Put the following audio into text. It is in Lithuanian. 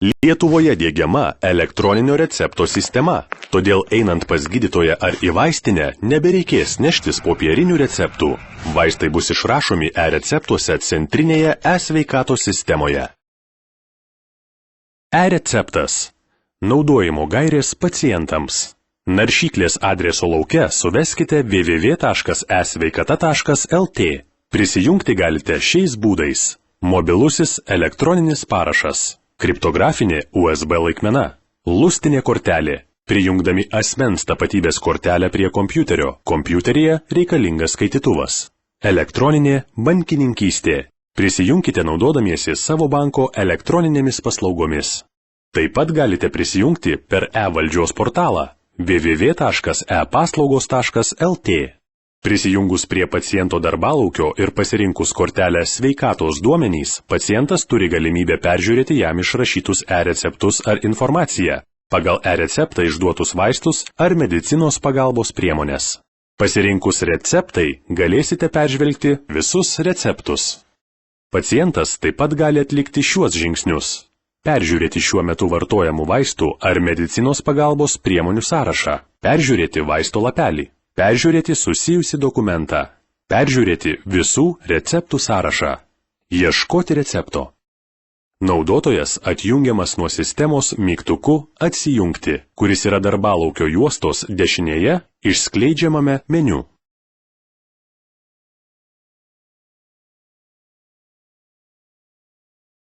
Lietuvoje diegiama elektroninio recepto sistema, todėl einant pas gydytoją ar į vaistinę nebereikės neštis popierinių receptų. Vaistai bus išrašomi e-receptuose centrinėje e-sveikatos sistemoje. E-receptas. Naudojimo gairės pacientams. Naršyklės adreso lauke suveskite www.esveikata.lt. Prisijungti galite šiais būdais. Mobilusis elektroninis parašas. Kriptografinė USB laikmena, lustinė kortelė, prijungdami asmens tapatybės kortelę prie kompiuterio, kompiuteryje reikalingas skaitytuvas. Elektroninė bankininkystė, prisijunkite naudodamiesi savo banko elektroninėmis paslaugomis. Taip pat galite prisijungti per e-valdžios portalą www.epaslaugos.lt. Prisijungus prie paciento darbalaukio ir pasirinkus kortelę sveikatos duomenys, pacientas turi galimybę peržiūrėti jam išrašytus e-receptus ar informaciją, pagal e-receptą išduotus vaistus ar medicinos pagalbos priemonės. Pasirinkus receptai, galėsite peržvelgti visus receptus. Pacientas taip pat gali atlikti šiuos žingsnius. Peržiūrėti šiuo metu vartojamų vaistų ar medicinos pagalbos priemonių sąrašą. Peržiūrėti vaisto lapelį. Peržiūrėti susijusi dokumentą. Peržiūrėti visų receptų sąrašą. Ieškoti recepto. Naudotojas atjungiamas nuo sistemos mygtuku Atsijungti, kuris yra darbalaukio juostos dešinėje išskleidžiamame meniu.